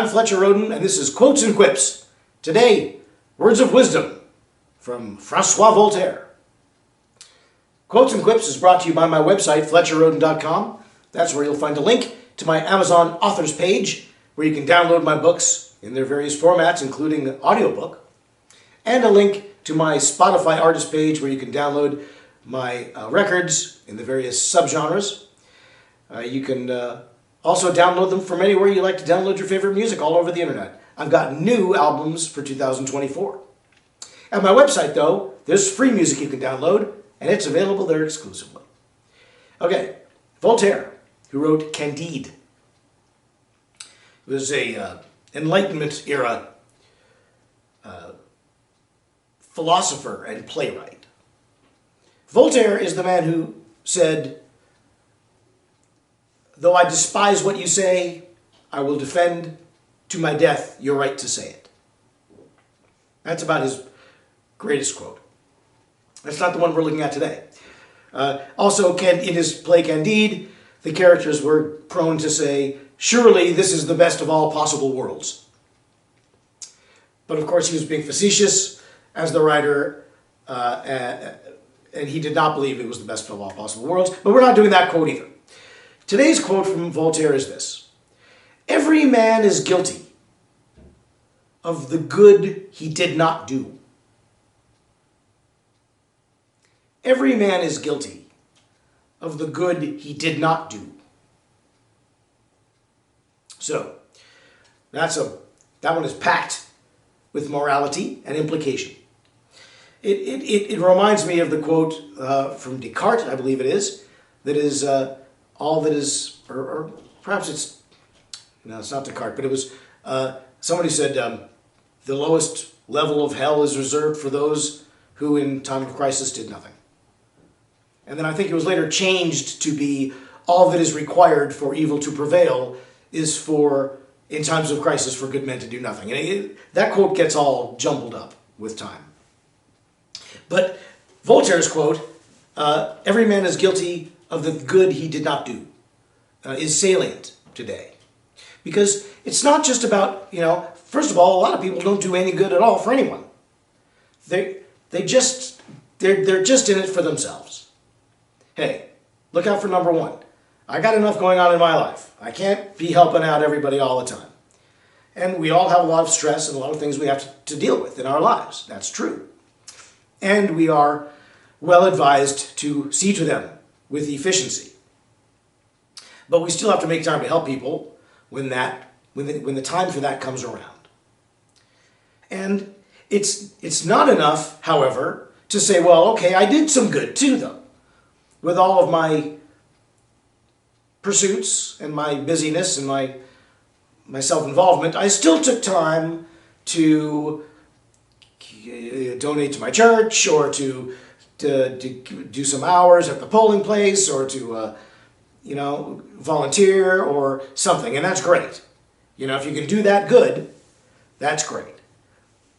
I'm Fletcher Rhoden, and this is Quotes and Quips. Today, words of wisdom from Francois Voltaire. Quotes and Quips is brought to you by my website, FletcherRhoden.com. That's where you'll find a link to my Amazon authors page, where you can download my books in their various formats, including the audiobook, and a link to my Spotify artist page, where you can download my records in the various subgenres. You can also download them from anywhere you like to download your favorite music all over the internet. I've got new albums for 2024. At my website, though, there's free music you can download, and it's available there exclusively. Okay, Voltaire, who wrote Candide, was a Enlightenment era philosopher and playwright. Voltaire is the man who said, "Though I despise what you say, I will defend to my death your right to say it." That's about his greatest quote. That's not the one we're looking at today. Also, in his play Candide, the characters were prone to say, "Surely this is the best of all possible worlds." But of course he was being facetious as the writer, and he did not believe it was the best of all possible worlds. But we're not doing that quote either. Today's quote from Voltaire is this: "Every man is guilty of the good he did not do." Every man is guilty of the good he did not do. So, that one is packed with morality and implication. It reminds me of the quote from Descartes, I believe it is, that is, all that is, or perhaps it's, no, it's not Descartes, but it was, somebody said, the lowest level of hell is reserved for those who in time of crisis did nothing. And then I think it was later changed to be, all that is required for evil to prevail is for, in times of crisis, for good men to do nothing. And that quote gets all jumbled up with time. But Voltaire's quote, "Every man is guilty of the good he did not do," is salient today. Because it's not just about, first of all, a lot of people don't do any good at all for anyone. They're just in it for themselves. Hey, look out for number one. I got enough going on in my life. I can't be helping out everybody all the time. And we all have a lot of stress and a lot of things we have to deal with in our lives. That's true. And we are well advised to see to them with efficiency. But we still have to make time to help people when the time for that comes around. And it's not enough, however, to say, well, okay, I did some good too, though. With all of my pursuits and my busyness and my self-involvement, I still took time to donate to my church, or to do some hours at the polling place, or to volunteer or something, and that's great. If you can do that good, that's great.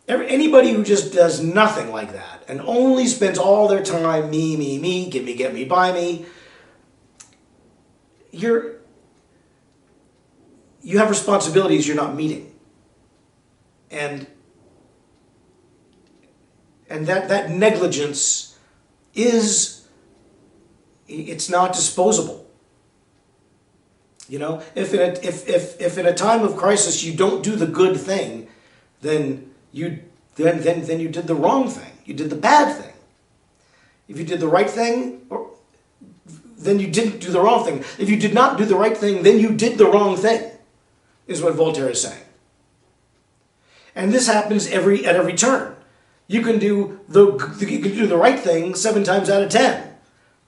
Anybody who just does nothing like that and only spends all their time me, get me, buy me, you have responsibilities you're not meeting. And that negligence it's not disposable. If in a time of crisis you don't do the good thing, then you did the wrong thing. You did the bad thing. If you did the right thing, then you didn't do the wrong thing. If you did not do the right thing, then you did the wrong thing, is what Voltaire is saying. And this happens at every turn. You can do the right thing 7 times out of 10,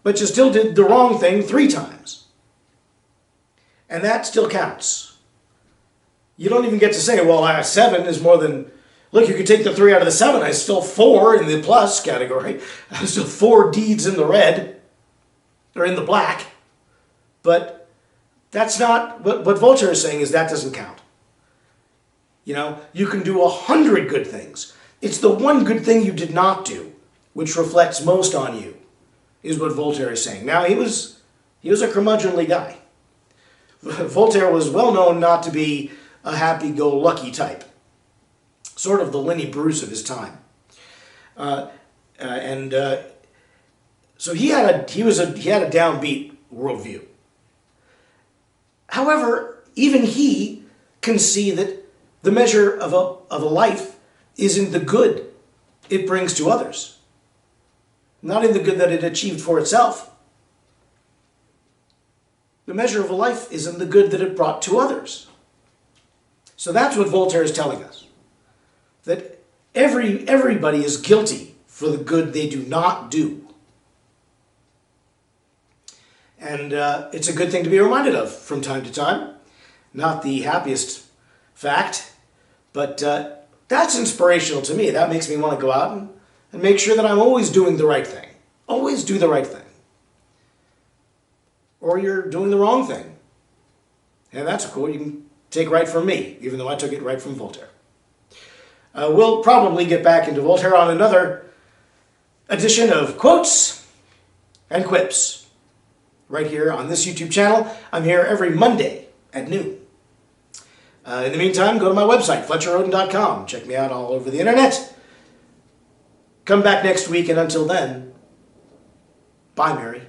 but you still did the wrong thing 3 times. And that still counts. You don't even get to say, well, 7 is more than... Look, you could take the 3 out of the 7. I still 4 in the plus category. I still 4 deeds in the red, or in the black. But that's not... What Voltaire is saying is that doesn't count. You can do 100 good things. It's the one good thing you did not do, which reflects most on you, is what Voltaire is saying. Now, he was a curmudgeonly guy. Voltaire was well known not to be a happy-go-lucky type, sort of the Lenny Bruce of his time. So he had a downbeat worldview. However, even he can see that the measure of a life is in the good it brings to others, not in the good that it achieved for itself. The measure of a life is in the good that it brought to others. So that's what Voltaire is telling us, that everybody is guilty for the good they do not do. And it's a good thing to be reminded of from time to time. Not the happiest fact, but that's inspirational to me. That makes me want to go out and make sure that I'm always doing the right thing. Always do the right thing. Or you're doing the wrong thing. And that's a quote you can take right from me, even though I took it right from Voltaire. We'll probably get back into Voltaire on another edition of Quotes and Quips. Right here on this YouTube channel. I'm here every Monday at noon. In the meantime, go to my website, FletcherRhoden.com. Check me out all over the internet. Come back next week, and until then, bye, Mary.